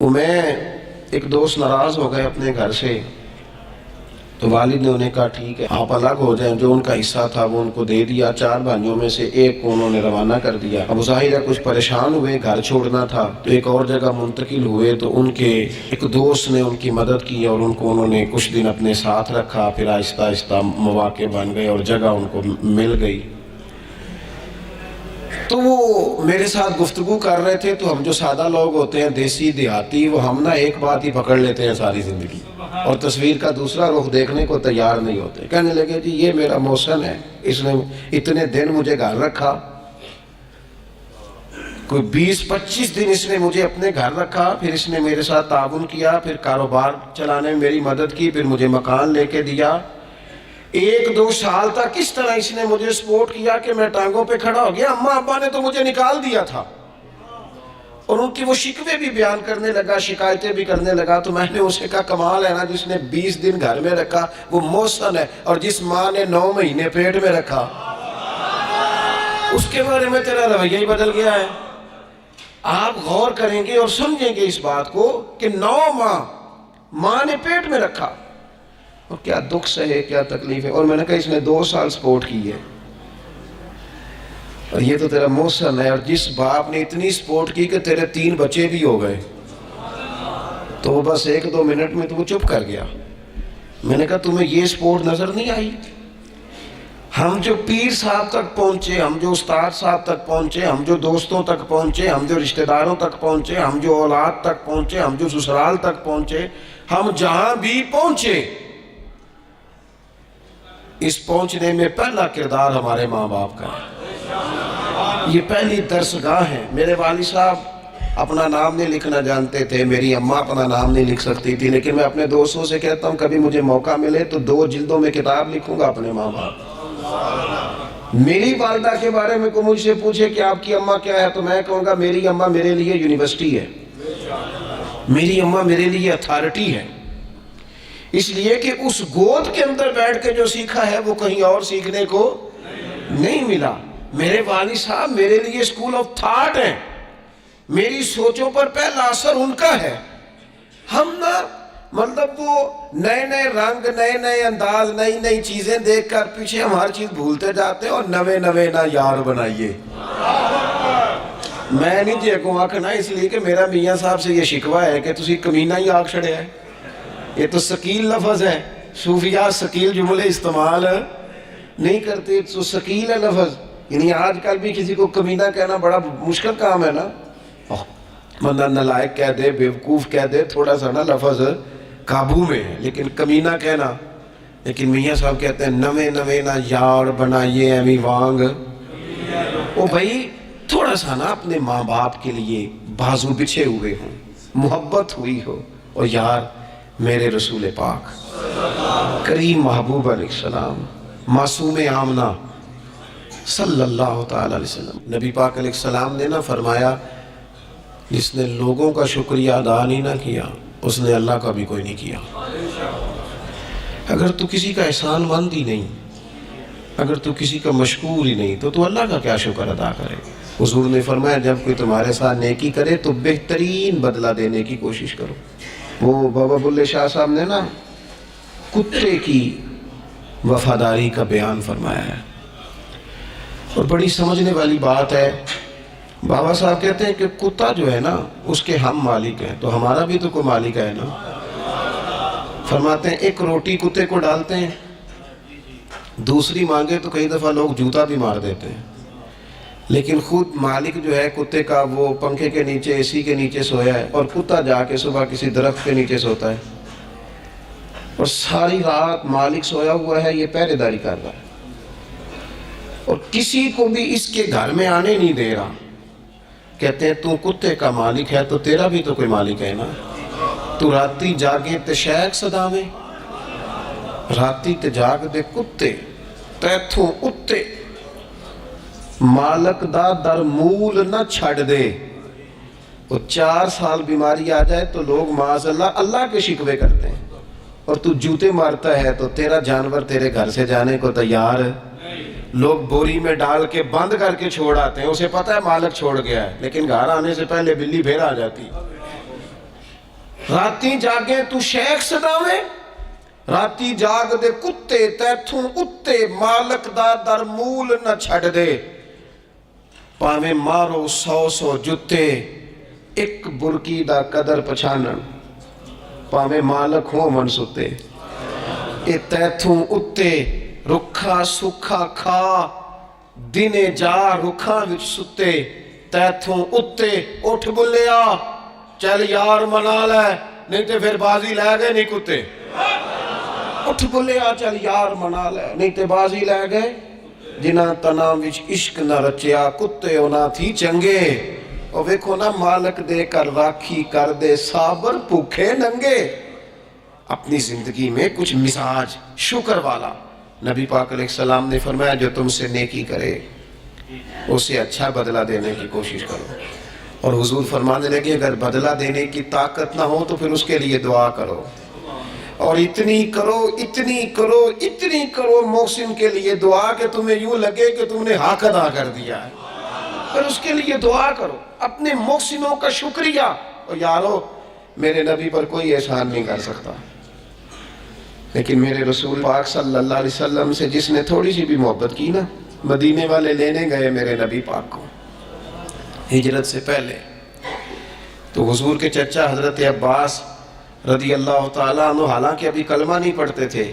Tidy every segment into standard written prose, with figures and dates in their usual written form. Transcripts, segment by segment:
وہ میں ایک دوست ناراض ہو گئے اپنے گھر سے، تو والد نے انہیں کہا ٹھیک ہے آپ الگ ہو جائیں، جو ان کا حصہ تھا وہ ان کو دے دیا۔ 4 بھائیوں میں سے ایک کو انہوں نے روانہ کر دیا۔ اب ظاہر ہے کچھ پریشان ہوئے، گھر چھوڑنا تھا تو ایک اور جگہ منتقل ہوئے، تو ان کے ایک دوست نے ان کی مدد کی اور انہوں نے کچھ دن اپنے ساتھ رکھا۔ پھر آہستہ آہستہ مواقع بن گئے اور جگہ ان کو مل گئی۔ تو وہ میرے ساتھ گفتگو کر رہے تھے، تو ہم جو سادہ لوگ ہوتے ہیں دیسی دیہاتی، وہ ہم نہ ایک بات ہی پکڑ لیتے ہیں ساری زندگی اور تصویر کا دوسرا رخ دیکھنے کو تیار نہیں ہوتے۔ کہنے لگے جی یہ میرا محسن ہے، اس نے اتنے دن مجھے گھر رکھا، کوئی 20-25 دن اس نے مجھے اپنے گھر رکھا، پھر اس نے میرے ساتھ تعاون کیا، پھر کاروبار چلانے میں میری مدد کی، پھر مجھے مکان لے کے دیا۔ 1-2 سال تک اس طرح اس نے مجھے سپورٹ کیا کہ میں ٹانگوں پہ کھڑا ہو گیا۔ اماں ابا نے تو مجھے نکال دیا تھا، اور ان کی وہ شکوے بھی بیان کرنے لگا، شکایتیں بھی کرنے لگا۔ تو میں نے اسے کہا کمال ہے نا، جس نے 20 دن گھر میں رکھا وہ محسن ہے، اور جس ماں نے 9 مہینے پیٹ میں رکھا اس کے بارے میں تیرا رویہ ہی بدل گیا ہے۔ آپ غور کریں گے اور سمجھیں گے اس بات کو کہ 9 ماں نے پیٹ میں رکھا، اور کیا دکھ سہے، کیا تکلیف ہے۔ اور میں نے کہا اس نے 2 سال سپورٹ کی ہے، اور یہ تو تیرا محسن ہے، اور جس باپ نے اتنی سپورٹ کی کہ تیرے 3 بچے بھی ہو گئے، تو وہ بس 1-2 منٹ میں تو وہ چپ کر گیا۔ میں نے کہا تمہیں یہ سپورٹ نظر نہیں آئی؟ ہم جو پیر صاحب تک پہنچے، ہم جو استاد صاحب تک پہنچے، ہم جو دوستوں تک پہنچے، ہم جو رشتہ داروں تک پہنچے، ہم جو اولاد تک پہنچے، ہم جو سسرال تک پہنچے، ہم جہاں بھی پہنچے، اس پہنچنے میں پہلا کردار ہمارے ماں باپ کا ہے۔ یہ پہلی درسگاہ ہے۔ میرے والد صاحب اپنا نام نہیں لکھنا جانتے تھے، میری اماں اپنا نام نہیں لکھ سکتی تھی، لیکن میں اپنے دوستوں سے کہتا ہوں کبھی مجھے موقع ملے تو 2 جلدوں میں کتاب لکھوں گا اپنے ماں باپ۔ میری والدہ کے بارے میں کوئی مجھ سے پوچھے کہ آپ کی اماں کیا ہے، تو میں کہوں گا میری اماں میرے لیے یونیورسٹی ہے، میری اماں میرے لیے اتھارٹی ہے، اس لیے کہ اس گود کے اندر بیٹھ کے جو سیکھا ہے وہ کہیں اور سیکھنے کو نہیں ملا۔ میرے والد صاحب میرے لیے اسکول آف تھاٹ ہیں، میری سوچوں پر پہلا اثر ان کا ہے۔ ہم نا مطلب وہ نئے رنگ، نئے انداز، نئی چیزیں دیکھ کر پیچھے ہم ہر چیز بھولتے جاتے ہیں، اور نوے نا یار بنائیے۔ میں نہیں جی کو آکھنا، اس لیے کہ میرا میاں صاحب سے یہ شکوہ ہے کہ تسی کمینہ ہی آکھ چھڑے ہے۔ یہ تو ثقیل لفظ ہے، صوفیاء ثقیل جملے استعمال نہیں کرتے، تو ثقیل ہے لفظ، یعنی آج کل بھی کسی کو کمینہ کہنا بڑا مشکل کام ہے نا۔ بندہ نالائق کہہ دے، بیوقوف کہہ دے، تھوڑا سا نا لفظ قابو میں ہے، لیکن کمینہ کہنا، لیکن میاں صاحب کہتے ہیں نوے نا یار بنائیے ایمی وانگ۔ او بھائی تھوڑا سا نا اپنے ماں باپ کے لیے بازو بچھے ہوئے ہوں، محبت ہوئی ہو، اور یار میرے رسول پاک کریم محبوب علیہ السلام، معصوم آمنہ صلی اللہ تعالی علیہ وسلم، نبی پاک علیہ السلام نے نا فرمایا جس نے لوگوں کا شکریہ ادا نہیں نہ کیا اس نے اللہ کا بھی کوئی نہیں کیا۔ اگر تو کسی کا احسان مند ہی نہیں، اگر تو کسی کا مشکور ہی نہیں، تو اللہ کا کیا شکر ادا کرے۔ حضور نے فرمایا جب کوئی تمہارے ساتھ نیکی کرے تو بہترین بدلہ دینے کی کوشش کرو۔ وہ بابا بلے شاہ صاحب نے نا کتے کی وفاداری کا بیان فرمایا ہے، اور بڑی سمجھنے والی بات ہے۔ بابا صاحب کہتے ہیں کہ کتا جو ہے نا اس کے ہم مالک ہیں، تو ہمارا بھی تو کوئی مالک ہے نا۔ فرماتے ہیں ایک روٹی کتے کو ڈالتے ہیں، دوسری مانگے تو کئی دفعہ لوگ جوتا بھی مار دیتے ہیں، لیکن خود مالک جو ہے کتے کا وہ پنکھے کے نیچے، اے سی کے نیچے سویا ہے، اور کتا جا کے صبح کسی درخت کے نیچے سوتا ہے، اور ساری رات مالک سویا ہوا ہے، یہ پہرے داری کر رہا ہے، اور کسی کو بھی اس کے گھر میں آنے نہیں دے رہا۔ کہتے ہیں تو کتے کا مالک ہے تو تیرا بھی تو کوئی مالک ہے نا۔ تو راتی جاگے تے شیخ صدا میں، راتی تے جاگ دے کتے تیتھوں اتے، مالک دا در مول نہ چھڑ دے۔ وہ 4 سال بیماری آ جائے تو لوگ معاذ اللہ کے شکوے کرتے ہیں، اور تو جوتے مارتا ہے تو تیرا جانور تیرے گھر سے جانے کو تیار ہے۔ لوگ بوری میں ڈال کے بند کر کے چھوڑ آتے ہیں، اسے پتہ ہے مالک چھوڑ گیا ہے، لیکن گھر آنے سے پہلے بلی پھر آ جاتی۔ راتی جاگے تو شیخ سداوے، راتی جاگ دے کتے تیتھوں اتے مالک دا در مول نہ چھڑ دے، پاویں مارو 100 جتے ایک برکی دا قدر پچھانن، پاویں مالک ہو من ستے، اے تیتھوں اتے رکھا سکھا کھا دینے جا رکھاں وچ ستے، تیتھوں اتے اٹھ بلیا چل یار منا لے نہیں تے پھر بازی لے گئے نہیں کتے، اٹھ بلیا چل یار منا لے نہیں تے بازی لے گئے، جنہ تنا وچ عشق نہ رچیا کتے ہونا تھی چنگے، اور ویکھو نا مالک دے کر راکھی کر دے صابر بھوکے ننگے۔ اپنی زندگی میں کچھ مزاج شکر والا، نبی پاک علیہ السلام نے فرمایا جو تم سے نیکی کرے اسے اچھا بدلہ دینے کی کوشش کرو، اور حضور فرمانے لگے اگر بدلہ دینے کی طاقت نہ ہو تو پھر اس کے لیے دعا کرو، اور اتنی کرو اتنی کرو اتنی کرو محسن کے لیے دعا کہ تمہیں یوں لگے کہ تم نے حق ادا کر دیا ہے، پھر اس کے لیے دعا کرو، اپنے محسنوں کا شکریہ۔ اور یارو میرے نبی پر کوئی احسان نہیں کر سکتا، لیکن میرے رسول پاک صلی اللہ علیہ وسلم سے جس نے تھوڑی سی بھی محبت کی نا، مدینے والے لینے گئے میرے نبی پاک کو ہجرت سے پہلے، تو حضور کے چچا حضرت عباس رضی اللہ تعالیٰ عنہ حالانکہ ابھی کلمہ نہیں پڑھتے تھے،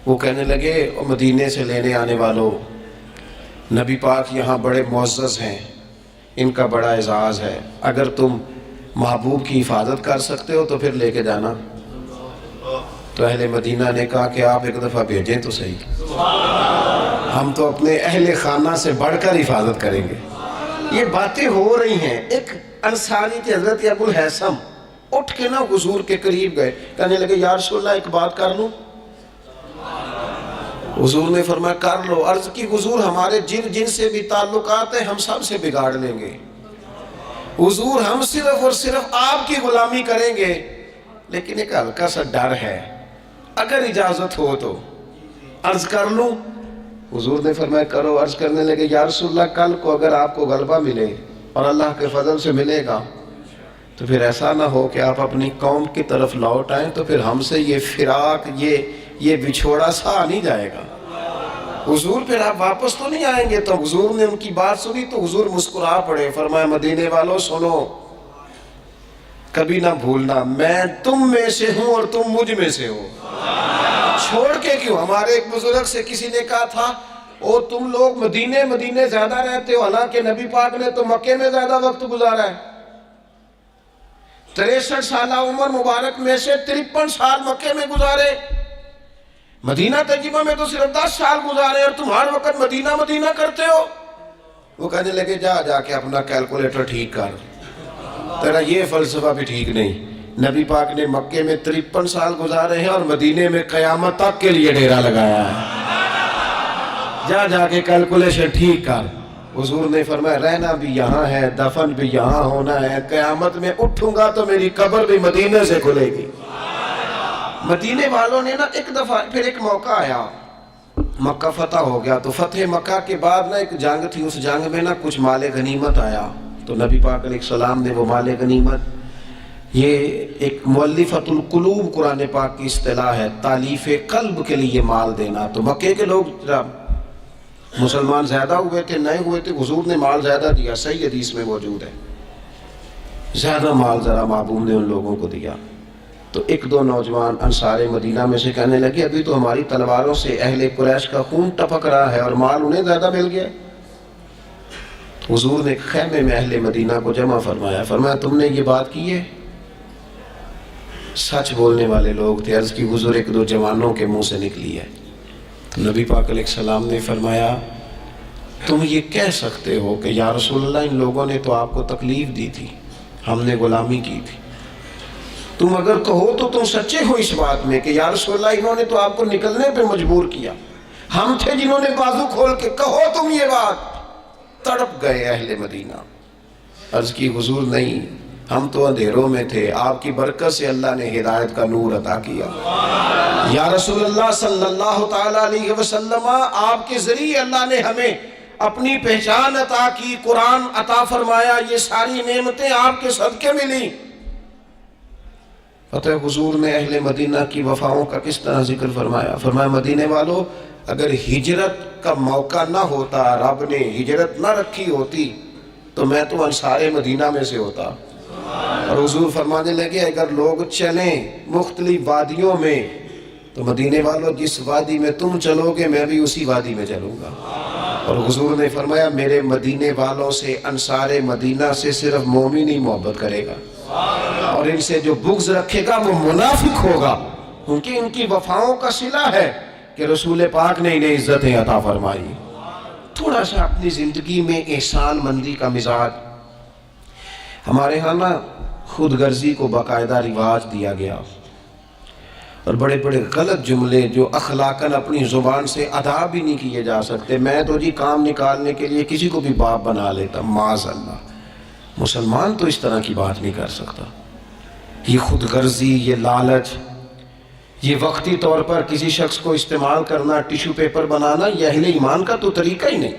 وہ کہنے لگے مدینے سے لینے آنے والوں، نبی پاک یہاں بڑے معزز ہیں، ان کا بڑا اعزاز ہے، اگر تم محبوب کی حفاظت کر سکتے ہو تو پھر لے کے جانا۔ تو اہل مدینہ نے کہا کہ آپ ایک دفعہ بھیجیں تو صحیح، ہم تو اپنے اہل خانہ سے بڑھ کر حفاظت کریں گے۔ یہ باتیں ہو رہی ہیں، ایک انصاری تھے حضرت ابو الحیثم، اٹھ کے نا حضور کے قریب گئے، کہنے لگے یا رسول اللہ ایک بات کر لوں؟ حضور نے فرمایا کر لو۔ عرض کی حضور ہمارے جن سے بھی تعلقات ہیں ہم سب سے بگاڑ لیں گے، حضور ہم صرف اور صرف آپ کی غلامی کریں گے، لیکن ایک ہلکا سا ڈر ہے، اگر اجازت ہو تو عرض کر لوں؟ حضور نے فرمایا کرو۔ عرض کرنے لگے یا رسول اللہ کل کو اگر آپ کو غلبہ ملے اور اللہ کے فضل سے ملے گا تو پھر ایسا نہ ہو کہ آپ اپنی قوم کی طرف لوٹ آئیں تو پھر ہم سے یہ فراق یہ بچھوڑا سا نہیں جائے گا، حضور پھر آپ واپس تو نہیں آئیں گے۔ تو حضور نے ان کی بات سنی تو حضور مسکرا پڑے، فرمایا مدینے والوں سنو، کبھی نہ بھولنا میں تم میں سے ہوں اور تم مجھ میں سے ہو، چھوڑ کے کیوں؟ ہمارے ایک بزرگ سے کسی نے کہا تھا او تم لوگ مدینے زیادہ رہتے ہو، حالانکہ نبی پاک نے تو مکے میں زیادہ وقت گزارا ہے، 63 سالہ عمر مبارک میں سے 53 سال مکے میں گزارے، مدینہ طیبہ میں تو صرف 10 سال گزارے اور تم ہر وقت مدینہ کرتے ہو۔ وہ کہنے لگے جا کے اپنا کیلکولیٹر ٹھیک کر، تیرا یہ فلسفہ بھی ٹھیک نہیں، نبی پاک نے مکے میں 53 سال گزارے ہیں اور مدینے میں قیامت تک کے لیے ڈیرا لگایا ہے، جا کے کیلکولیشن ٹھیک کر۔ حضور نے فرمایا رہنا بھی یہاں ہے، دفن بھی یہاں ہونا ہے، قیامت میں اٹھوں گا تو میری قبر بھی مدینے سے کھلے گی۔ مدینے والوں نے نا ایک دفعہ پھر ایک موقع آیا، مکہ فتح ہو گیا، تو فتح مکہ کے بعد نا ایک جنگ تھی، اس جنگ میں نا کچھ مال غنیمت آیا، تو نبی پاک علیہ السلام نے وہ مال غنیمت، یہ ایک مؤلفۃ القلوب قرآن پاک کی اصطلاح ہے، تالیف قلب کے لیے مال دینا۔ تو مکے کے لوگ مسلمان زیادہ ہوئے تھے نئے ہوئے تھے، حضور نے مال زیادہ دیا، صحیح حدیث میں موجود ہے، زیادہ مال ذرا محبوب نے ان لوگوں کو دیا۔ تو ایک دو نوجوان انصار مدینہ میں سے کہنے لگے ابھی تو ہماری تلواروں سے اہل قریش کا خون ٹپک رہا ہے اور مال انہیں زیادہ مل گیا۔ حضور نے خیمے میں اہل مدینہ کو جمع فرمایا تم نے یہ بات کی ہے؟ سچ بولنے والے لوگ تھے۔ عرض کی حضور ایک دو جوانوں کے منہ سے نکلی ہے۔ تو نبی پاک علیہ السلام نے فرمایا تم یہ کہہ سکتے ہو کہ یا رسول اللہ ان لوگوں نے تو آپ کو تکلیف دی تھی، ہم نے غلامی کی تھی، تم اگر کہو تو تم سچے ہو اس بات میں کہ یا رسول اللہ انہوں نے تو آپ کو نکلنے پہ مجبور کیا، ہم تھے جنہوں نے بازو کھول کے کہو تم یہ بات۔ تڑپ گئے اہل مدینہ۔ عرض کی حضور نہیں، ہم تو اندھیروں میں تھے، آپ کی برکت سے اللہ نے ہدایت کا نور عطا کیا۔ یا رسول اللہ صلی اللہ تعالیٰ علیہ وسلم، آپ کے ذریعے اللہ نے ہمیں اپنی پہچان عطا کی، قرآن عطا فرمایا، یہ ساری نعمتیں آپ کے صدقے ملی۔ فتح حضور نے اہل مدینہ کی وفاؤں کا کس طرح ذکر فرمایا. فرمایا مدینے والوں اگر ہجرت کا موقع نہ ہوتا, رب نے ہجرت نہ رکھی ہوتی تو میں تو انصار مدینہ میں سے ہوتا. اور حضور فرمانے لگے اگر لوگ چلیں مختلف وادیوں میں تو مدینے والوں جس وادی میں تم چلو گے میں بھی اسی وادی میں چلوں گا. اور حضور نے فرمایا میرے مدینے والوں سے, انصار مدینہ سے صرف مومن ہی محبت کرے گا, اور ان سے جو بغض رکھے گا وہ منافق ہوگا, کیونکہ ان کی وفاؤں کا صلہ ہے کہ رسول پاک نے انہیں عزتیں عطا فرمائی. تھوڑا سا اپنی زندگی میں احسان مندی کا مزاج. ہمارے ہاں نا خود غرضی کو باقاعدہ رواج دیا گیا, اور بڑے بڑے غلط جملے جو اخلاقاً اپنی زبان سے ادا بھی نہیں کیے جا سکتے. میں تو جی کام نکالنے کے لیے کسی کو بھی باپ بنا لیتا, معاذ اللہ. مسلمان تو اس طرح کی بات نہیں کر سکتا. یہ خود غرضی, یہ لالچ, یہ وقتی طور پر کسی شخص کو استعمال کرنا, ٹیشو پیپر بنانا, یہ اہل ایمان کا تو طریقہ ہی نہیں.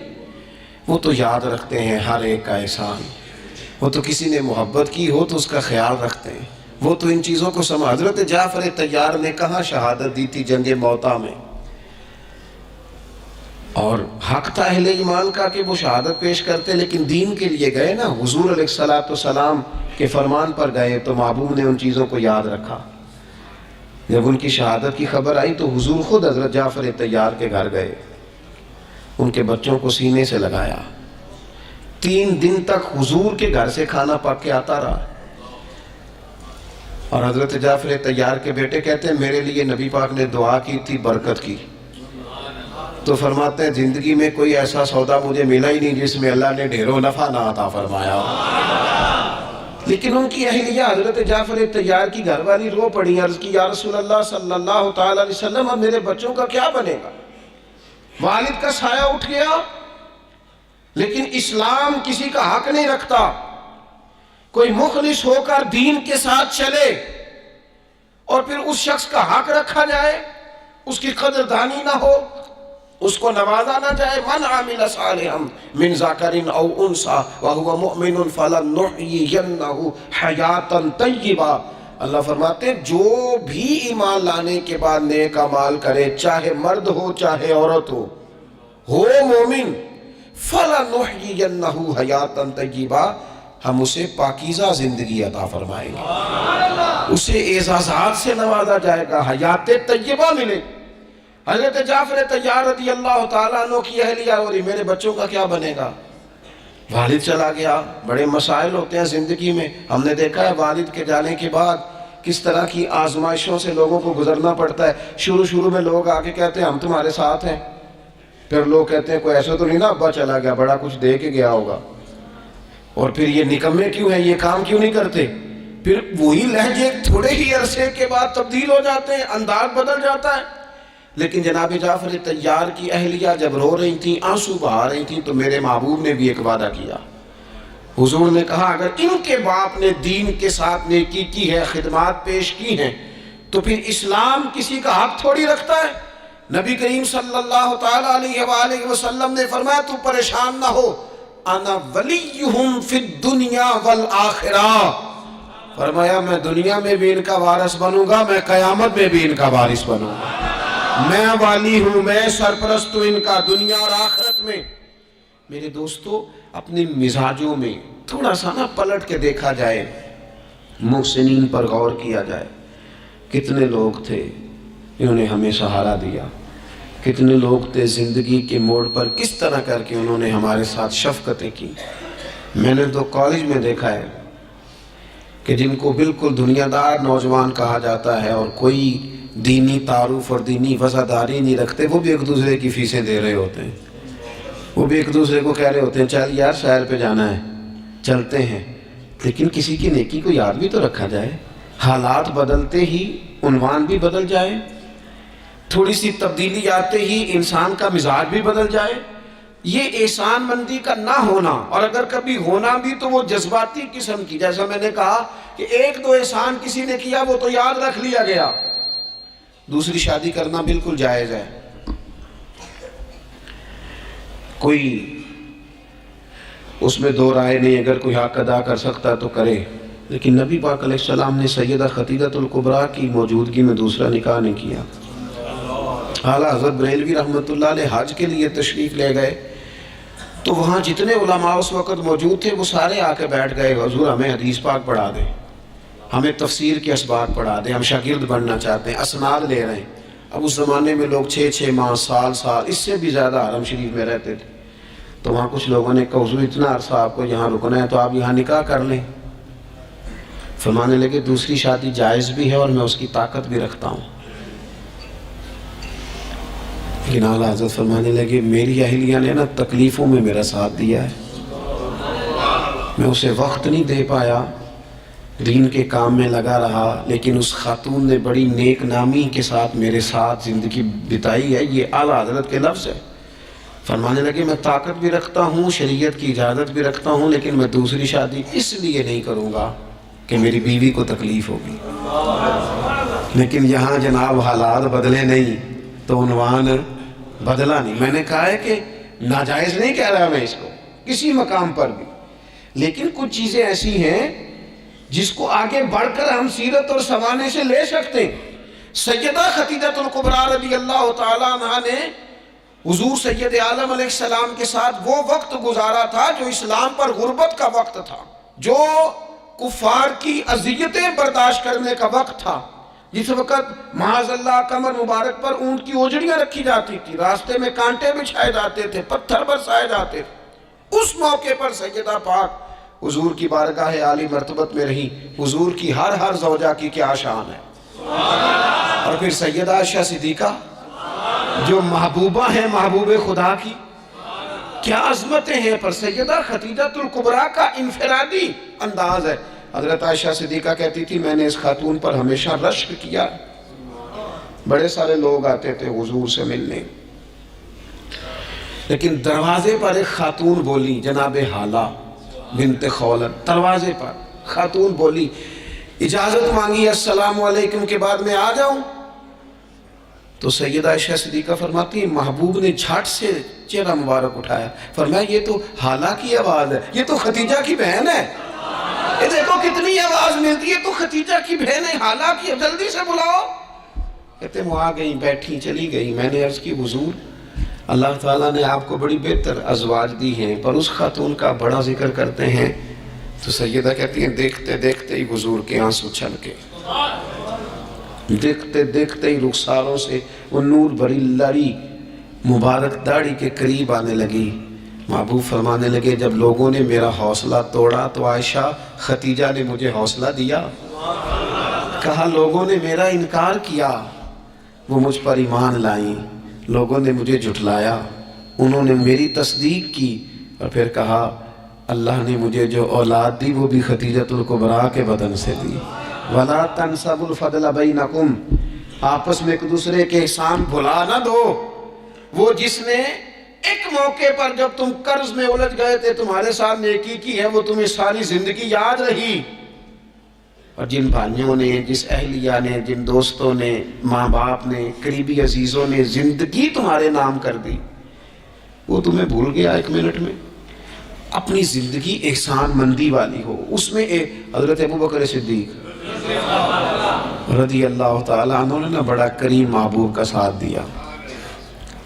وہ تو یاد رکھتے ہیں ہر ایک کا احسان, وہ تو کسی نے محبت کی ہو تو اس کا خیال رکھتے ہیں, وہ تو ان چیزوں کو سمجھ. حضرت جعفر طیار نے کہاں شہادت دی تھی؟ جنگ موتا میں. اور حق تھا اہل ایمان کا کہ وہ شہادت پیش کرتے, لیکن دین کے لیے گئے نا, حضور علیہ السلام کے فرمان پر گئے تو محبوب نے ان چیزوں کو یاد رکھا. جب ان کی شہادت کی خبر آئی تو حضور خود حضرت جعفر طیار کے گھر گئے, ان کے بچوں کو سینے سے لگایا. 3 دن تک حضور کے گھر سے کھانا پک کے آتا رہا. اور حضرت جعفر طیار کے بیٹے کہتے ہیں میرے لیے نبی پاک نے دعا کی تھی برکت کی. تو فرماتے ہیں زندگی میں کوئی ایسا سودا مجھے ملا ہی نہیں جس میں اللہ نے ڈھیروں نفع نہ عطا فرمایا. لیکن ان کی اہلیہ حضرت جعفر طیار کی گھر والی رو پڑی, عرض کی یا رسول اللہ صلی اللہ تعالی علیہ وسلم اب میرے بچوں کا کیا بنے گا؟ والد کا سایہ اٹھ گیا, لیکن اسلام کسی کا حق نہیں رکھتا. کوئی مخلص ہو کر دین کے ساتھ چلے اور پھر اس شخص کا حق رکھا جائے, اس کی قدردانی نہ ہو, اس کو نوازا نہ جائے. من عامل صالحا من ذکر او انثی وهو مؤمن فلنحیینہ حیاتا طیبہ. اللہ فرماتے ہیں جو بھی ایمان لانے کے بعد نیک اعمال کرے, چاہے مرد ہو چاہے عورت ہو مومن, فلنحیینہ حیاتا طیبہ, ہم اسے پاکیزہ زندگی عطا فرمائیں گے, اسے اعزازات سے نوازا جائے گا, حیات طیبہ ملے. حضرت جعفر طیار رضی اللہ تعالیٰ عنہ کی اہلیہ ہو رہی میرے بچوں کا کیا بنے گا؟ والد چلا گیا. بڑے مسائل ہوتے ہیں زندگی میں, ہم نے دیکھا ہے والد کے جانے کے بعد کس طرح کی آزمائشوں سے لوگوں کو گزرنا پڑتا ہے. شروع میں لوگ آ کے کہتے ہیں ہم تمہارے ساتھ ہیں, پھر لوگ کہتے ہیں کوئی ایسا تو نہیں نا ابا چلا گیا, بڑا کچھ دے کے گیا ہوگا, اور پھر یہ نکمے کیوں ہیں, یہ کام کیوں نہیں کرتے. پھر وہی لہجے تھوڑے ہی عرصے کے بعد تبدیل ہو جاتے ہیں, انداز بدل جاتا ہے. لیکن جناب جعفر طیار کی اہلیہ جب رو رہی تھیں, آنسو بہا رہی تھیں, تو میرے محبوب نے بھی ایک وعدہ کیا. حضور نے کہا اگر ان کے باپ نے دین کے ساتھ نیکی کی ہے, خدمات پیش کی ہیں, تو پھر اسلام کسی کا حق تھوڑی رکھتا ہے. نبی کریم صلی اللہ تعالیٰ علیہ وآلہ وسلم نے فرمایا تو پریشان نہ ہو, انا ولیہم فی الدنیا والآخرہ. فرمایا میں دنیا میں بھی ان کا وارث بنوں گا, میں قیامت میں بھی ان کا وارث بنوں گا. میں والی ہوں, میں سرپرست ہوں ان کا دنیا اور آخرت میں. میرے دوستو اپنے مزاجوں میں تھوڑا سا نا پلٹ کے دیکھا جائے, محسنین پر غور کیا جائے. کتنے لوگ تھے انہوں نے ہمیں سہارا دیا, کتنے لوگ تھے زندگی کے موڑ پر کس طرح کر کے انہوں نے ہمارے ساتھ شفقتیں کی. میں نے تو کالج میں دیکھا ہے کہ جن کو بالکل دنیا دار نوجوان کہا جاتا ہے اور کوئی دینی تعارف اور دینی وفاداری نہیں رکھتے, وہ بھی ایک دوسرے کی فیسیں دے رہے ہوتے ہیں, وہ بھی ایک دوسرے کو کہہ رہے ہوتے ہیں چل یار سیر پہ جانا ہے چلتے ہیں. لیکن کسی کی نیکی کو یاد بھی تو رکھا جائے. حالات بدلتے ہی عنوان بھی بدل جائے, تھوڑی سی تبدیلی آتے ہی انسان کا مزاج بھی بدل جائے. یہ احسان مندی کا نہ ہونا, اور اگر کبھی ہونا بھی تو وہ جذباتی قسم کی. جیسا میں نے کہا کہ 1-2 احسان کسی نے کیا وہ تو یاد رکھ لیا گیا. دوسری شادی کرنا بالکل جائز ہے, کوئی اس میں 2 رائے نہیں. اگر کوئی حق ادا کر سکتا تو کرے, لیکن نبی پاک علیہ السلام نے سیدہ خدیجۃ الکبریٰ کی موجودگی میں دوسرا نکاح نہیں کیا۔ اعلیٰ حضرت بریلوی رحمۃ اللہ علیہ حج کے لیے تشریف لے گئے تو وہاں جتنے علماء اس وقت موجود تھے وہ سارے آ کے بیٹھ گئے، حضور ہمیں حدیث پاک پڑھا دیں، ہمیں تفسیر کے اسباق پڑھا دیں، ہم شاگرد بننا چاہتے ہیں، اسناد لے رہے ہیں۔ اب اس زمانے میں لوگ 6 ماہ، سال اس سے بھی زیادہ حرم شریف میں رہتے تھے، تو وہاں کچھ لوگوں نے کہا حضور اتنا عرصہ آپ کو یہاں رکنا ہے تو آپ یہاں نکاح کر لیں۔ فرمانے لگے دوسری شادی جائز بھی ہے اور میں اس کی طاقت بھی رکھتا ہوں۔ لیکن اعلیٰ حضرت فرمانے لگے میری اہلیہ نے نا تکلیفوں میں میرا ساتھ دیا ہے، میں اسے وقت نہیں دے پایا، دین کے کام میں لگا رہا، لیکن اس خاتون نے بڑی نیک نامی کے ساتھ میرے ساتھ زندگی بتائی ہے۔ یہ اعلیٰ حضرت کے لفظ ہے۔ فرمانے لگے میں طاقت بھی رکھتا ہوں، شریعت کی اجازت بھی رکھتا ہوں، لیکن میں دوسری شادی اس لیے نہیں کروں گا کہ میری بیوی کو تکلیف ہوگی۔ لیکن یہاں جناب حالات بدلے نہیں تو عنوان بدلا نہیں۔ میں نے کہا ہے کہ ناجائز نہیں کہہ رہا میں اس کو کسی مقام پر بھی، لیکن کچھ چیزیں ایسی ہیں جس کو آگے بڑھ کر ہم سیرت اور سوانے سے لے سکتے ہیں۔ سیدہ خدیجۃ الکبریٰ رضی اللہ تعالیٰ عنہا نے حضور سید عالم علیہ السلام کے ساتھ وہ وقت گزارا تھا جو اسلام پر غربت کا وقت تھا، جو کفار کی اذیتیں برداشت کرنے کا وقت تھا، جس وقت معاذ اللہ کمر مبارک پر اونٹ کی اوجڑیاں رکھی جاتی تھی، راستے میں کانٹے بچھائے جاتے تھے، پتھر برسائے جاتے تھے۔ اس موقع پر سیدہ پاک حضور کی بارگاہ عالی مرتبت میں رہی۔ حضور کی ہر زوجہ کی کیا شان ہے۔ اور پھر سیدہ عائشہ صدیقہ جو محبوبہ ہیں محبوب خدا کی، کیا عظمتیں ہیں، پر سیدہ خدیجۃ الکبریٰ کا انفرادی انداز ہے۔ حضرت عائشہ صدیقہ کہتی تھی میں نے اس خاتون پر ہمیشہ رشک کیا، بڑے سارے لوگ آتے تھے حضور سے ملنے، لیکن دروازے پر ایک خاتون بولی، جناب حالہ بنت خولد، دروازے پر خاتون بولی، اجازت مانگی السلام علیکم کے بعد میں آ جاؤں؟ تو سیدہ عائشہ صدیقہ فرماتی ہیں محبوب نے جھٹ سے چہرہ مبارک اٹھایا، فرمایا یہ تو حالہ کی آواز ہے، یہ تو خدیجہ کی بہن ہے، یہ دیکھو کتنی آواز ملتی ہے، تو خدیجہ کی بہن ہے، حالہ کی، جلدی سے بلاؤ۔ کہتے وہ آ گئی، بیٹھی، چلی گئی۔ میں نے عرض کی حضور اللہ تعالیٰ نے آپ کو بڑی بہتر ازواج دی ہیں، پر اس خاتون کا بڑا ذکر کرتے ہیں۔ تو سیدہ کہتی ہیں دیکھتے دیکھتے ہی حضور کے آنسو چھلکے، دیکھتے دیکھتے ہی رخساروں سے وہ نور بھری لڑی مبارک داڑھی کے قریب آنے لگی۔ محبوب فرمانے لگے جب لوگوں نے میرا حوصلہ توڑا تو عائشہ خدیجہ نے مجھے حوصلہ دیا۔ کہا لوگوں نے میرا انکار کیا، وہ مجھ پر ایمان لائیں، لوگوں نے مجھے جھٹلایا، انہوں نے میری تصدیق کی، اور پھر کہا اللہ نے مجھے جو اولاد دی وہ بھی خدیجۃ الکبریٰ کے بدن سے دی۔ وَلَا تَنْسَبُوا الْفَضْلَ بَيْنَكُمْ، آپس میں ایک دوسرے کے احسان بھلا نہ دو۔ وہ جس نے ایک موقع پر جب تم قرض میں الجھ گئے تھے تمہارے ساتھ نیکی کی ہے، وہ تمہیں ساری زندگی یاد رہی۔ اور جن بھائیوں نے، جس اہلیہ نے، جن دوستوں نے، ماں باپ نے، قریبی عزیزوں نے زندگی تمہارے نام کر دی، وہ تمہیں بھول گیا ایک منٹ میں۔ اپنی زندگی احسان مندی والی ہو، اس میں ایک حضرت ابوبکر صدیق رضی اللہ تعالیٰ عنہ نے نا بڑا کریم محبوب کا ساتھ دیا۔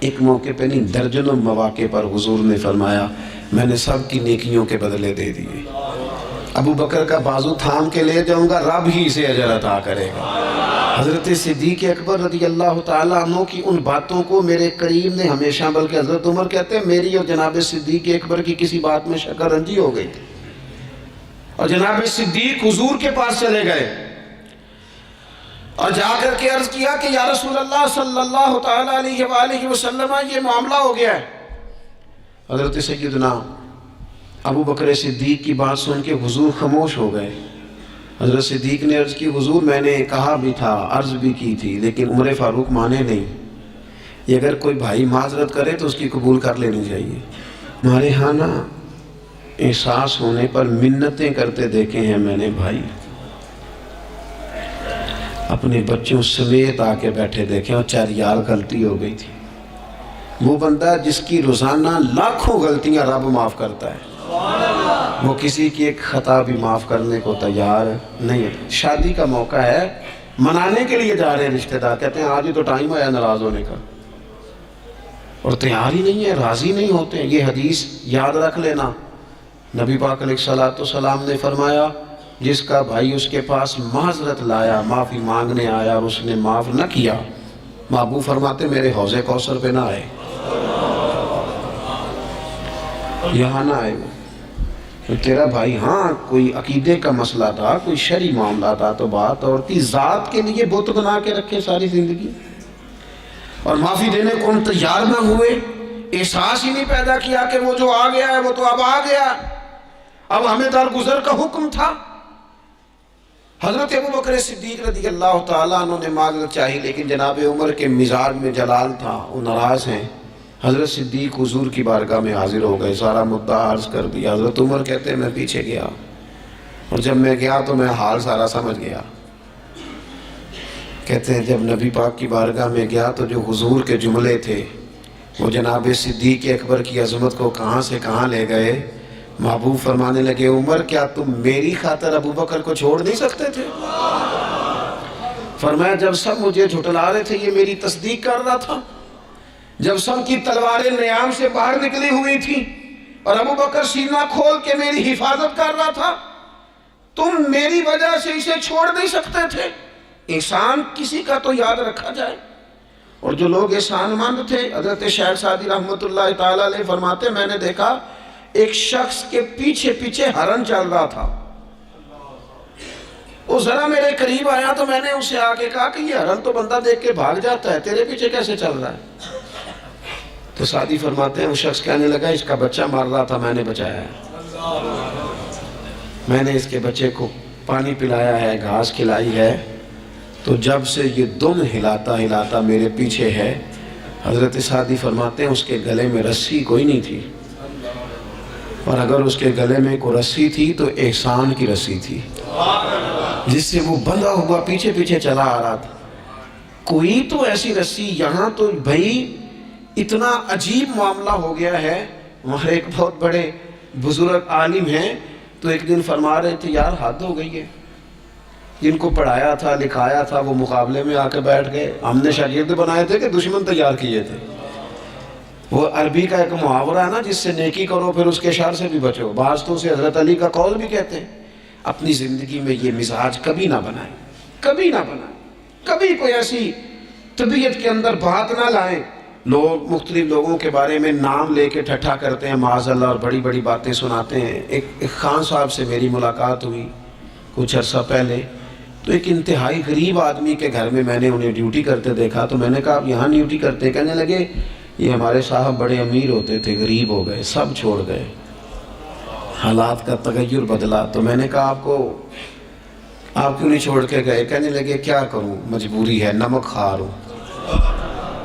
ایک موقع پہ نہیں، درجنوں مواقع پر حضور نے فرمایا میں نے سب کی نیکیوں کے بدلے دے دیے، ابو بکر کا بازو تھام کے لے جاؤں گا، رب ہی سے اجر عطا کرے گا۔ حضرت صدیق اکبر رضی اللہ تعالیٰ عنہ کی ان باتوں کو میرے قریب نے ہمیشہ، بلکہ حضرت عمر کہتے ہیں میری اور جناب صدیق اکبر کی کسی بات میں شکر رنجی ہو گئی تھی، اور جناب صدیق حضور کے پاس چلے گئے اور جا کر کے عرض کیا کہ یا رسول اللہ صلی اللہ تعالیٰ علیہ وآلہ وسلم یہ معاملہ ہو گیا ہے۔ حضرت سیدنا ابو بکر صدیق کی بات سن کے حضور خاموش ہو گئے۔ حضرت صدیق نے عرض کی حضور میں نے کہا بھی تھا، عرض بھی کی تھی، لیکن عمر فاروق مانے نہیں، یہ اگر کوئی بھائی معذرت کرے تو اس کی قبول کر لینی چاہیے۔ ہمارے ہاں نا احساس ہونے پر منتیں کرتے دیکھے ہیں میں نے بھائی، اپنے بچوں سمیت آ کے بیٹھے دیکھیں اور چار یار غلطی ہو گئی تھی۔ وہ بندہ جس کی روزانہ لاکھوں غلطیاں رب معاف کرتا ہے، وہ کسی کی ایک خطا بھی معاف کرنے کو تیار نہیں ہے. شادی کا موقع ہے, منانے کے لیے جا رہے ہیں رشتہ دار, کہتے ہیں آج ہی تو ٹائم آیا ناراض ہونے کا, اور تیار ہی نہیں ہے, راضی نہیں ہوتے ہیں. یہ حدیث یاد رکھ لینا. نبی پاک علیہ الصلوۃ والسلام نے فرمایا جس کا بھائی اس کے پاس معذرت لایا, معافی مانگنے آیا اور اس نے معاف نہ کیا, محبوب فرماتے میرے حوض کوثر پہ نہ آئے, یہاں نہ آئے. وہ تیرا بھائی ہاں کوئی عقیدے کا مسئلہ تھا, کوئی شرعی معاملہ تھا تو بات اور تھی, ذات کے لیے بت بنا کے رکھے ساری زندگی, اور معافی دینے کو ہم تیار نہ ہوئے, احساس ہی نہیں پیدا کیا کہ وہ جو آ گیا ہے وہ تو اب آ گیا, اب ہمیں درگزر کا حکم تھا. حضرت ابوبکر صدیق رضی اللہ تعالیٰ عنہ نے معذرت چاہی, لیکن جناب عمر کے مزاج میں جلال تھا, وہ ناراض ہیں. حضرت صدیق حضور کی بارگاہ میں حاضر ہو گئے, سارا مدعا عرض کر دیا. حضرت عمر کہتے ہیں میں پیچھے گیا, اور جب میں گیا تو میں حال سارا سمجھ گیا. کہتے ہیں جب نبی پاک کی بارگاہ میں گیا تو جو حضور کے جملے تھے وہ جناب صدیق اکبر کی عظمت کو کہاں سے کہاں لے گئے. محبوب فرمانے لگے عمر کیا تم میری خاطر ابوبکر کو چھوڑ نہیں سکتے تھے؟ فرمایا جب سب مجھے جھٹلا رہے تھے یہ میری تصدیق کر رہا تھا, جب سب کی تلواریں نیام سے باہر نکلی ہوئی تھی اور ابوبکر سینہ کھول کے میری حفاظت کر رہا تھا, تم میری وجہ سے اسے چھوڑ نہیں سکتے تھے. احسان کسی کا تو یاد رکھا جائے. اور جو لوگ احسان مند تھے, حضرت شیخ سعدی رحمۃ اللہ تعالیٰ علیہ فرماتے میں نے دیکھا ایک شخص کے پیچھے پیچھے ہرن چل رہا تھا, وہ ذرا میرے قریب آیا تو میں نے اسے آ کے کہا کہ یہ ہرن تو بندہ دیکھ کے بھاگ جاتا ہے, تیرے پیچھے کیسے چل رہا ہے؟ تو سعدی فرماتے ہیں وہ شخص کہنے لگا اس کا بچہ مر رہا تھا, میں نے بچایا ہے, میں نے اس کے بچے کو پانی پلایا ہے, گھاس کھلائی ہے, تو جب سے یہ دم ہلاتا ہلاتا میرے پیچھے ہے. حضرت سعدی فرماتے ہیں اس کے گلے میں رسی کوئی نہیں تھی, اور اگر اس کے گلے میں کوئی رسی تھی تو احسان کی رسی تھی جس سے وہ بندھا ہوا پیچھے پیچھے چلا آ رہا تھا. کوئی تو ایسی رسی, یہاں تو بھائی اتنا عجیب معاملہ ہو گیا ہے. وہاں ایک بہت بڑے بزرگ عالم ہیں, تو ایک دن فرما رہے تھے یار حد ہو گئی ہے, جن کو پڑھایا تھا لکھایا تھا وہ مقابلے میں آ کے بیٹھ گئے, ہم نے شاگرد بنائے تھے کہ دشمن تیار کیے تھے. وہ عربی کا ایک محاورہ ہے نا جس سے نیکی کرو پھر اس کے شر سے بھی بچو, بعض تو اسے حضرت علی کا قول بھی کہتے ہیں. اپنی زندگی میں یہ مزاج کبھی نہ بنائیں, کبھی نہ بنائیں, کبھی کوئی ایسی طبیعت کے اندر بات نہ لائیں. لوگ مختلف لوگوں کے بارے میں نام لے کے ٹھٹھا کرتے ہیں معاذ اللہ, اور بڑی بڑی باتیں سناتے ہیں. ایک خان صاحب سے میری ملاقات ہوئی کچھ عرصہ پہلے, تو ایک انتہائی غریب آدمی کے گھر میں نے انہیں ڈیوٹی کرتے دیکھا. تو میں نے کہا آپ یہاں ڈیوٹی کرتے ہیں؟ کہنے لگے یہ ہمارے صاحب بڑے امیر ہوتے تھے, غریب ہو گئے, سب چھوڑ گئے, حالات کا تغیر بدلا. تو میں نے کہا آپ کیوں نہیں چھوڑ کے گئے؟ کہنے لگے کیا کروں, مجبوری ہے, نمک خار ہوں,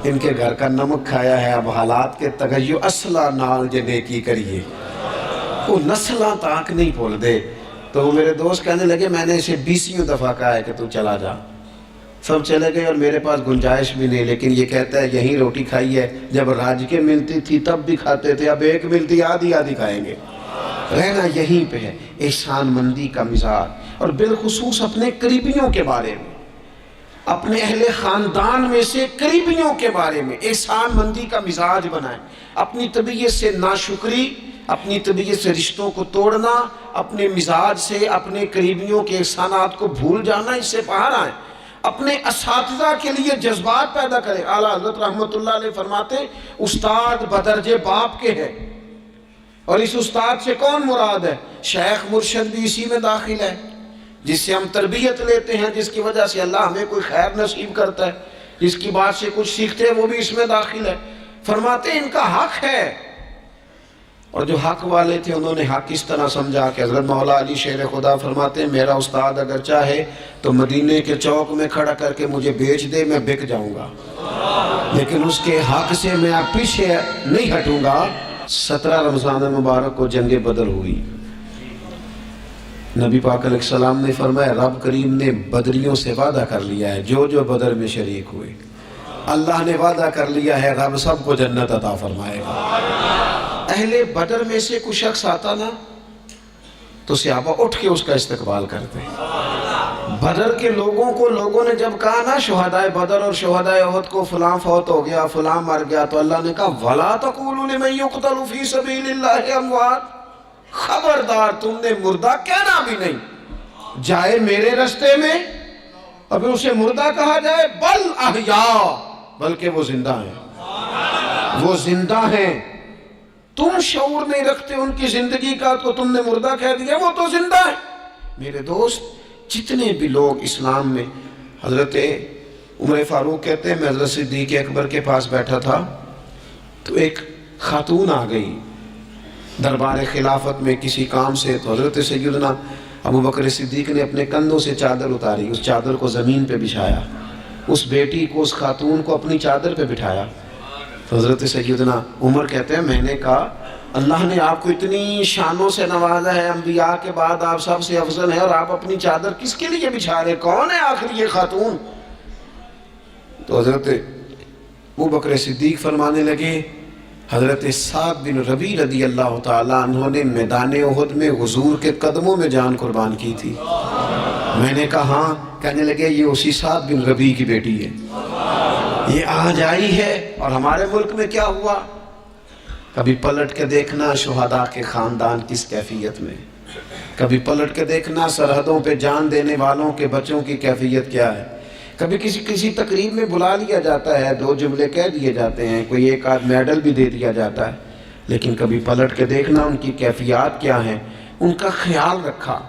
ان کے گھر کا نمک کھایا ہے, اب حالات کے تغیر اصلہ نال جے نیکی کریے, وہ نسلہ تاک نہیں بھول دے. تو وہ میرے دوست کہنے لگے میں نے اسے 20 دفعہ کہا ہے کہ تو چلا جا. سب چلے گئے اور میرے پاس گنجائش بھی نہیں, لیکن یہ کہتا ہے یہیں روٹی کھائی ہے, جب راج کے ملتی تھی تب بھی کھاتے تھے, اب ایک ملتی آدھی آدھی کھائیں گے, رہنا یہیں پہ ہے. احسان مندی کا مزاج, اور بالخصوص اپنے قریبیوں کے بارے میں, اپنے اہل خاندان میں سے قریبیوں کے بارے میں احسان مندی کا مزاج بنائیں. اپنی طبیعت سے ناشکری, اپنی طبیعت سے رشتوں کو توڑنا, اپنے مزاج سے اپنے قریبیوں کے احسانات کو بھول جانا, اس سے باہر آئیں. اپنے اساتذہ کے لیے جذبات پیدا کریں. اعلیٰ حضرت رحمۃ اللہ علیہ فرماتے استاد بدرجے باپ کے ہے, اور اس استاد سے کون مراد ہے؟ شیخ مرشد بھی اسی میں داخل ہے, جس سے ہم تربیت لیتے ہیں, جس کی وجہ سے اللہ ہمیں کوئی خیر نصیب کرتا ہے, جس کی بات سے کچھ سیکھتے ہیں, وہ بھی اس میں داخل ہے. فرماتے ان کا حق ہے, اور جو حق والے تھے انہوں نے حق اس طرح سمجھا کہ حضرت مولا علی شیر خدا فرماتے ہیں میرا استاد اگر چاہے تو مدینے کے چوک میں کھڑا کر کے مجھے بیچ دے, میں بک جاؤں گا, لیکن اس کے حق سے میں پیچھے نہیں ہٹوں گا. 17 رمضان مبارک کو جنگ بدر ہوئی. نبی پاک علیہ السلام نے فرمایا رب کریم نے بدریوں سے وعدہ کر لیا ہے, جو بدر میں شریک ہوئے اللہ نے وعدہ کر لیا ہے رب سب کو جنت عطا فرمائے گا. اہل بدر میں سے کچھ شخص آتا نا, تو صحابہ اٹھ کے اس کا استقبال کرتے. بدر کے لوگوں کو لوگوں نے جب کہا نا شہدائے بدر اور شہدائے احد کو فلاں فوت ہو گیا فلاں مر گیا، تو اللہ نے کہا وَلَا تَقُولُوا لِمَن يُقْتَلُ فِي سَبِيلِ اللَّهِ أَمْوَاتٌ، خبردار تم نے مردہ کہنا بھی نہیں. جائے میرے رستے میں ابھی اسے مردہ کہا جائے، بل احیاء، بلکہ وہ زندہ ہیں، وہ زندہ ہیں. تم شعور نہیں رکھتے ان کی زندگی کا تو تم نے مردہ کہہ دیا، وہ تو زندہ ہے. میرے دوست جتنے بھی لوگ اسلام میں، حضرت عمر فاروق کہتے ہیں میں حضرت صدیق اکبر کے پاس بیٹھا تھا تو ایک خاتون آ گئی دربار خلافت میں کسی کام سے، تو حضرت سیدنا ابو بکر صدیق نے اپنے کندھوں سے چادر اتاری، اس چادر کو زمین پہ بچھایا، اس بیٹی کو اس خاتون کو اپنی چادر پہ بٹھایا. تو حضرت سیدنا عمر کہتے ہیں میں نے کہا اللہ نے آپ کو اتنی شانوں سے نوازا ہے، انبیاء کے بعد آپ سب سے افضل ہیں، اور آپ اپنی چادر کس کے لیے بچھا رہے؟ کون ہے آخر یہ خاتون؟ تو حضرت ابو بکر صدیق فرمانے لگے حضرت سعد بن ربیع رضی اللہ تعالیٰ عنہ نے میدان احد میں حضور کے قدموں میں جان قربان کی تھی. میں نے کہا ہاں. کہنے لگے یہ اسی سعد بن ربیع کی بیٹی ہے، یہ آج آئی ہے. اور ہمارے ملک میں کیا ہوا؟ کبھی پلٹ کے دیکھنا شہداء کے خاندان کس کیفیت میں، کبھی پلٹ کے دیکھنا سرحدوں پہ جان دینے والوں کے بچوں کی کیفیت کیا ہے. کبھی کسی تقریب میں بلا لیا جاتا ہے، دو جملے کہہ دیے جاتے ہیں، کوئی ایک آدھ میڈل بھی دے دیا جاتا ہے، لیکن کبھی پلٹ کے دیکھنا ان کی کیفیات کیا ہیں، ان کا خیال رکھا،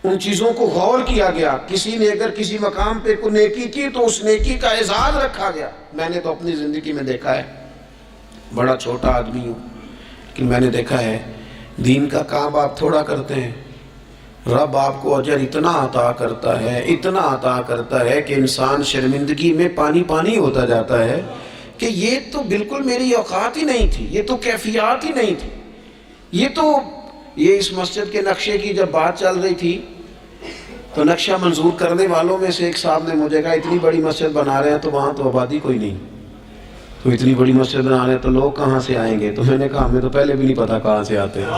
ان چیزوں کو غور کیا گیا. کسی نے اگر کسی مقام پہ کوئی نیکی کی تو اس نیکی کا اعزاز رکھا گیا. میں نے تو اپنی زندگی میں دیکھا ہے، بڑا چھوٹا آدمی ہوں لیکن میں نے دیکھا ہے دین کا کام آپ تھوڑا کرتے ہیں، رب آپ کو اجر اتنا عطا کرتا ہے، اتنا عطا کرتا ہے کہ انسان شرمندگی میں پانی پانی ہوتا جاتا ہے کہ یہ تو بالکل میری اوقات ہی نہیں تھی، یہ تو کیفیات ہی نہیں تھی. یہ اس مسجد کے نقشے کی جب بات چل رہی تھی تو نقشہ منظور کرنے والوں میں سے ایک صاحب نے مجھے کہا اتنی بڑی مسجد بنا رہے ہیں تو وہاں تو آبادی کوئی نہیں، تو اتنی بڑی مسجد بنا رہے ہیں تو لوگ کہاں سے آئیں گے؟ تو میں نے کہا ہمیں تو پہلے بھی نہیں پتا کہاں سے آتے ہیں.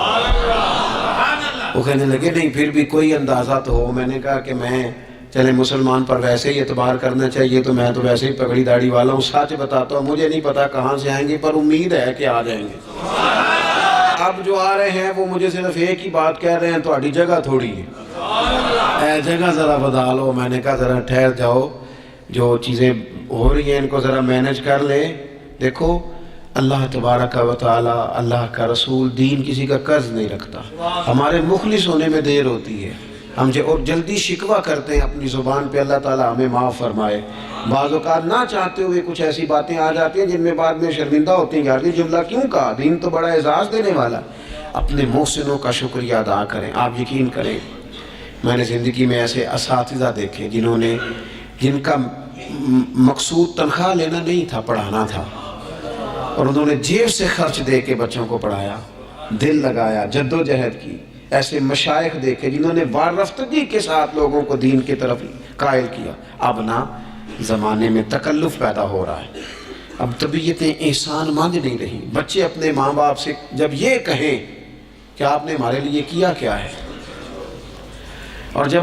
وہ کہنے لگے نہیں پھر بھی کوئی اندازہ تو ہو. میں نے کہا کہ میں چلے مسلمان پر ویسے ہی اعتبار کرنا چاہیے، تو میں تو ویسے ہی پگڑی داڑھی والا ہوں، سچ بتاتا ہوں مجھے نہیں پتا کہاں سے آئیں گے، پر امید ہے کہ آ جائیں گے. اب جو آ رہے ہیں وہ مجھے صرف ایک ہی بات کہہ رہے ہیں تہاڈی جگہ تھوڑی ہے، اے جگہ ذرا بدا لو. میں نے کہا ذرا ٹھہر جاؤ، جو چیزیں ہو رہی ہیں ان کو ذرا مینج کر لے. دیکھو اللہ تبارک و تعالی، اللہ کا رسول دین کسی کا قرض نہیں رکھتا. ہمارے مخلص ہونے میں دیر ہوتی ہے، ہم اور جلدی شکوہ کرتے ہیں اپنی زبان پہ. اللہ تعالی ہمیں معاف فرمائے. بعض اوقات نہ چاہتے ہوئے کچھ ایسی باتیں آ جاتی ہیں جن میں بعد میں شرمندہ ہوتی ہیں، یار یہ جملہ کیوں کہا؟ دین تو بڑا اعزاز دینے والا. اپنے محسنوں کا شکریہ ادا کریں. آپ یقین کریں میں نے زندگی میں ایسے اساتذہ دیکھے جن کا مقصود تنخواہ لینا نہیں تھا، پڑھانا تھا، اور انہوں نے جیب سے خرچ دے کے بچوں کو پڑھایا، دل لگایا، جد و جہد کی. ایسے مشائخ دیکھے جنہوں نے وارفتگی کے ساتھ لوگوں کو دین کی طرف قائل کیا. اب نہ زمانے میں تکلف پیدا ہو رہا ہے، اب طبیعتیں احسان مند نہیں رہی. بچے اپنے ماں باپ سے جب یہ کہیں کہ آپ نے ہمارے لیے کیا کیا ہے، اور جب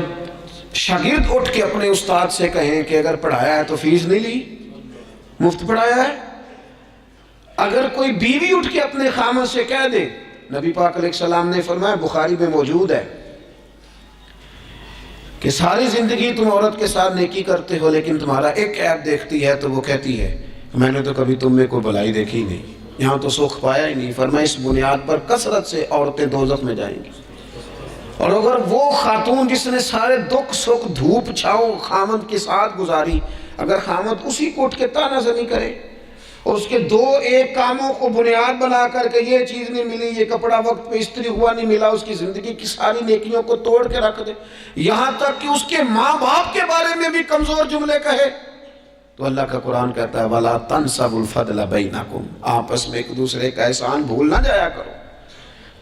شاگرد اٹھ کے اپنے استاد سے کہیں کہ اگر پڑھایا ہے تو فیس نہیں لی، مفت پڑھایا ہے. اگر کوئی بیوی اٹھ کے اپنے خامن سے کہہ دے، نبی پاک علیہ السلام نے فرمایا، بخاری میں موجود ہے، کہ ساری زندگی تم عورت کے ساتھ نیکی کرتے ہو لیکن تمہارا ایک عیب دیکھتی ہے تو وہ کہتی ہے میں نے تو کبھی تم میں کوئی بھلائی دیکھی نہیں، یہاں تو سکھ پایا ہی نہیں. فرمایا اس بنیاد پر کثرت سے عورتیں دوزخ میں جائیں گی. اور اگر وہ خاتون جس نے سارے دکھ سکھ دھوپ چھاؤں خامد کے ساتھ گزاری، اگر خامد اسی کو اٹھ کے تانا زنی کرے اور اس کے دو ایک کاموں کو بنیاد بنا کر کے یہ چیز نہیں ملی، یہ کپڑا وقت پہ استری ہوا نہیں ملا، اس کی زندگی کی ساری نیکیوں کو توڑ کے رکھ دے، یہاں تک کہ اس کے ماں باپ کے بارے میں بھی کمزور جملے کہے، تو اللہ کا قرآن کہتا ہے وَلَا تَنْسَبُ الْفَضْلَ بَيْنَكُمْ، آپس میں ایک دوسرے کا احسان بھول نہ جایا کرو.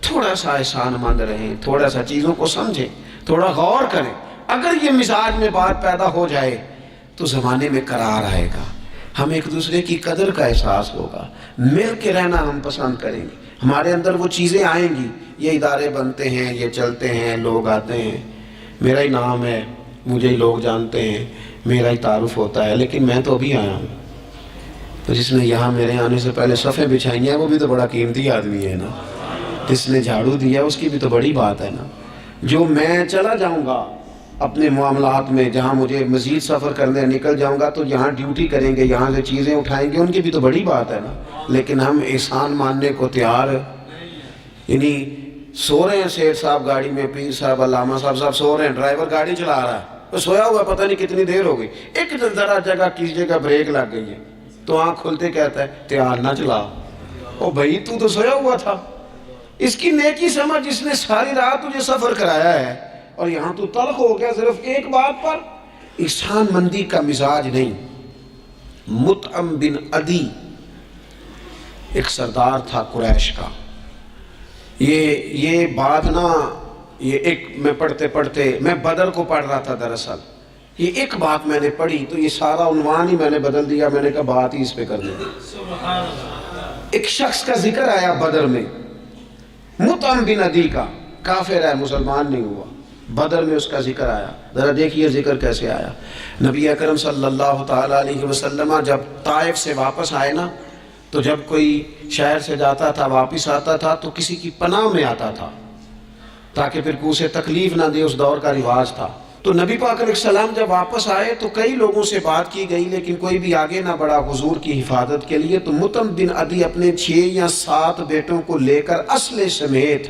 تھوڑا سا احسان مند رہیں، تھوڑا سا چیزوں کو سمجھیں، تھوڑا غور کریں. اگر یہ مزاج میں بات پیدا ہو جائے تو زمانے میں قرار آئے گا، ہم ایک دوسرے کی قدر کا احساس ہوگا، مل کے رہنا ہم پسند کریں گے. ہمارے اندر وہ چیزیں آئیں گی، یہ ادارے بنتے ہیں، یہ چلتے ہیں، لوگ آتے ہیں، میرا ہی نام ہے، مجھے ہی لوگ جانتے ہیں، میرا ہی تعارف ہوتا ہے، لیکن میں تو ابھی آیا ہوں۔ تو جس نے یہاں میرے آنے سے پہلے صفیں بچھائی ہیں وہ بھی تو بڑا قیمتی آدمی ہے نا، جس نے جھاڑو دیا اس کی بھی تو بڑی بات ہے نا۔ جو میں چلا جاؤں گا اپنے معاملات میں، جہاں مجھے مزید سفر کرنے نکل جاؤں گا تو یہاں ڈیوٹی کریں گے، یہاں سے چیزیں اٹھائیں گے، ان کی بھی تو بڑی بات ہے نا۔ لیکن ہم احسان ماننے کو تیار، یعنی سو رہے ہیں سیٹھ صاحب گاڑی میں، پیر صاحب، علامہ صاحب سو رہے ہیں، ڈرائیور گاڑی چلا رہا ہے، وہ سویا ہوا پتہ نہیں کتنی دیر ہو گئی، ایک ذرا جگہ کسی جگہ بریک لگ گئی ہے تو آنکھ کھلتے کہتا ہے تیار نہ چلا۔ او بھائی تو سویا ہوا تھا۔ اس کی نیکی سمجھ، جس نے ساری رات تجھے سفر کرایا ہے اور یہاں تو تلخ ہو گیا صرف ایک بات پر۔ احسان مندی کا مزاج نہیں۔ مطعم بن عدی ایک سردار تھا قریش کا، یہ بات نا، یہ ایک میں پڑھتے میں بدر کو پڑھ رہا تھا دراصل، یہ ایک بات میں نے پڑھی تو یہ سارا عنوان ہی میں نے بدل دیا، میں نے کہا بات ہی اس پہ کر دیں۔ ایک شخص کا ذکر آیا بدر میں، مطعم بن عدی کا، کافر ہے، مسلمان نہیں ہوا، بدر میں اس کا ذکر آیا۔ ذرا دیکھیے ذکر کیسے آیا۔ نبی اکرم صلی اللہ تعالیٰ علیہ وسلم جب طائف سے واپس آئے نا، تو جب کوئی شہر سے جاتا تھا واپس آتا تھا تو کسی کی پناہ میں آتا تھا تاکہ پھر کو اسے تکلیف نہ دے، اس دور کا رواج تھا۔ تو نبی پاک علیہ السلام جب واپس آئے تو کئی لوگوں سے بات کی گئی لیکن کوئی بھی آگے نہ بڑھا حضور کی حفاظت کے لیے۔ تو مطعم بن عدی اپنے 6 یا 7 بیٹوں کو لے کر اسلحے سمیت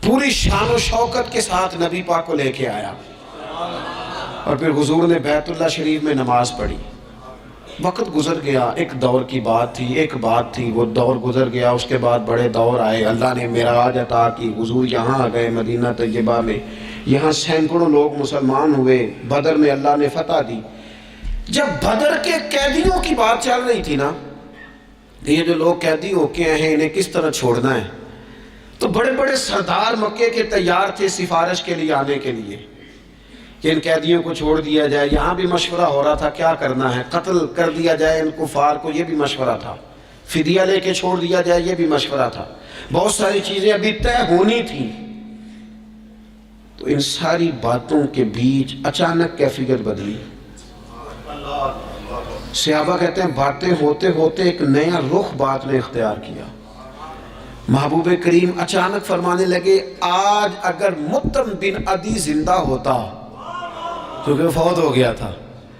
پوری شان و شوکت کے ساتھ نبی پاک کو لے کے آیا، اور پھر حضور نے بیت اللہ شریف میں نماز پڑھی۔ وقت گزر گیا، ایک دور کی بات تھی، ایک بات تھی، وہ دور گزر گیا، اس کے بعد بڑے دور آئے، اللہ نے معراج عطا کی، حضور یہاں آ گئے مدینہ طیبہ میں، یہاں سینکڑوں لوگ مسلمان ہوئے، بدر میں اللہ نے فتح دی۔ جب بدر کے قیدیوں کی بات چل رہی تھی نا، یہ جو لوگ قیدی ہو کے ہیں انہیں کس طرح چھوڑنا ہے، تو بڑے بڑے سردار مکے کے تیار تھے سفارش کے لیے آنے کے لیے کہ ان قیدیوں کو چھوڑ دیا جائے۔ یہاں بھی مشورہ ہو رہا تھا کیا کرنا ہے، قتل کر دیا جائے ان کفار کو، یہ بھی مشورہ تھا، فدیہ لے کے چھوڑ دیا جائے، یہ بھی مشورہ تھا، بہت ساری چیزیں ابھی طے ہونی تھیں۔ تو ان ساری باتوں کے بیچ اچانک کیفیت بدلی۔ صحابہ کہتے ہیں باتیں ہوتے ہوتے ایک نیا رخ بات نے اختیار کیا۔ محبوب کریم اچانک فرمانے لگے آج اگر مطعم بن عدی زندہ ہوتا، کیونکہ فوت ہو گیا تھا،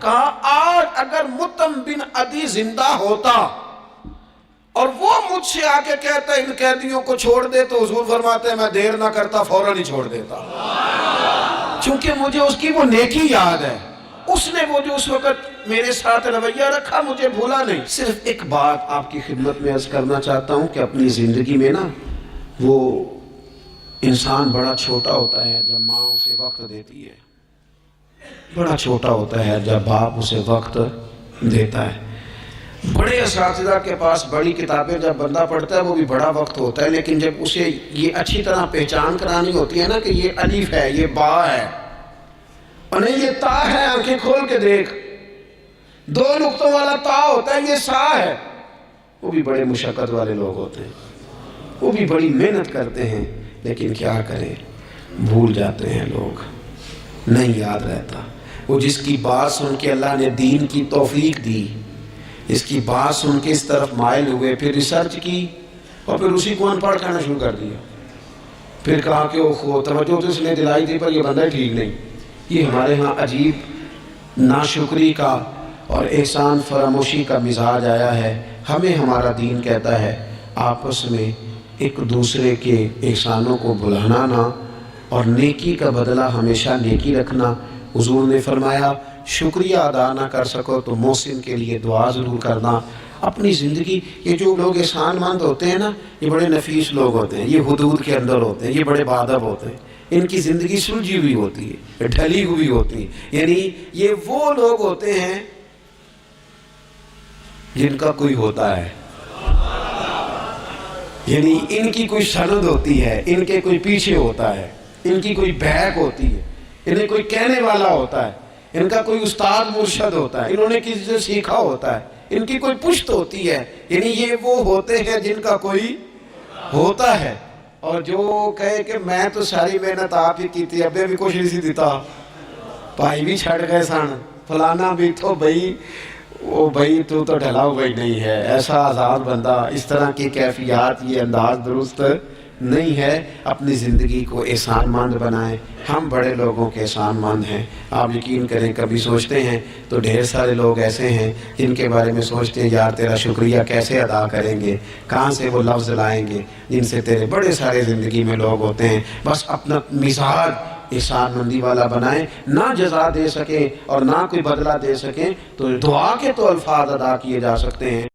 کہا آج اگر مطعم بن عدی زندہ ہوتا اور وہ مجھ سے آ کے کہتا ان قیدیوں کو چھوڑ دے، تو حضور فرماتے ہیں میں دیر نہ کرتا، فوراً ہی چھوڑ دیتا، چونکہ مجھے اس کی وہ نیکی یاد ہے، اس نے وہ جو اس وقت میرے ساتھ رویہ رکھا مجھے بھولا نہیں۔ صرف ایک بات آپ کی خدمت میں عرض کرنا چاہتا ہوں کہ اپنی زندگی میں نا وہ انسان بڑا چھوٹا ہوتا ہے جب ماں اسے وقت دیتی ہے، بڑا چھوٹا ہوتا ہے جب باپ اسے وقت دیتا ہے۔ بڑے اساتذہ کے پاس بڑی کتابیں جب بندہ پڑھتا ہے وہ بھی بڑا وقت ہوتا ہے، لیکن جب اسے یہ اچھی طرح پہچان کرانی ہوتی ہے نا کہ یہ الف ہے، یہ با ہے، اور نہیں یہ تا ہے، آنکھیں کھول کے دیکھ، 2 نقطوں والا تا ہوتا ہے، یہ سا ہے، وہ بھی بڑے مشقت والے لوگ ہوتے ہیں، وہ بھی بڑی محنت کرتے ہیں، لیکن کیا کریں بھول جاتے ہیں لوگ، نہیں یاد رہتا۔ وہ جس کی بات سن کے اللہ نے دین کی توفیق دی، اس کی بات سن کے اس طرف مائل ہوئے، پھر ریسرچ کی اور پھر اسی کو ان پڑھ کرنا شروع کر دیا، پھر کہا کہ وہ توجہ تو اس نے دلائی تھی پر یہ بندہ ہی ٹھیک نہیں۔ یہ ہمارے ہاں عجیب ناشکری کا اور احسان فراموشی کا مزاج آیا ہے۔ ہمیں ہمارا دین کہتا ہے آپس میں ایک دوسرے کے احسانوں کو بھلانا نہ، اور نیکی کا بدلہ ہمیشہ نیکی رکھنا۔ حضور نے فرمایا شکریہ ادا نہ کر سکو تو محسن کے لیے دعا ضرور کرنا۔ اپنی زندگی، یہ جو لوگ احسان مند ہوتے ہیں نا یہ بڑے نفیس لوگ ہوتے ہیں، یہ حدود کے اندر ہوتے ہیں، یہ بڑے بادب ہوتے ہیں، ان کی زندگی سلجھی ہوئی ہوتی ہے، ڈھلی ہوئی ہوتی ہے، یعنی یہ وہ لوگ ہوتے ہیں جن کا کوئی ہوتا ہے، یعنی ان کی کوئی سند ہوتی ہے، ان کے کوئی پیچھے ہوتا ہے، ان کی کوئی بہک ہوتی ہے، انہیں کوئی کہنے والا ہوتا ہے، ان کا کوئی استاد مرشد ہوتا ہے، انہوں نے کسی سے سیکھا ہوتا ہے، ان کی کوئی پشت ہوتی ہے، یعنی یہ وہ ہوتے ہیں جن کا کوئی ہوتا ہے. اور جو کہے کہ میں تو ساری محنت آپ ہی کی تھی, ابے بھی کچھ نہیں سی دیتا, بھائی بھی چھڑ گئے سن, فلانا بھی تو بھائی وہ بھائی تو ڈھلا ہوا ہی نہیں ہے, ایسا آزاد بندہ, اس طرح کی کیفیات, یہ انداز درست نہیں ہے. اپنی زندگی کو احسان مند بنائیں. ہم بڑے لوگوں کے احسان مند ہیں. آپ یقین کریں کبھی سوچتے ہیں تو ڈھیر سارے لوگ ایسے ہیں جن کے بارے میں سوچتے ہیں یار تیرا شکریہ کیسے ادا کریں گے, کہاں سے وہ لفظ لائیں گے جن سے تیرے بڑے سارے زندگی میں لوگ ہوتے ہیں. بس اپنا مزاج احسان مندی والا بنائیں. نہ جزا دے سکیں اور نہ کوئی بدلہ دے سکیں تو دعا کے تو الفاظ ادا کیے جا سکتے ہیں.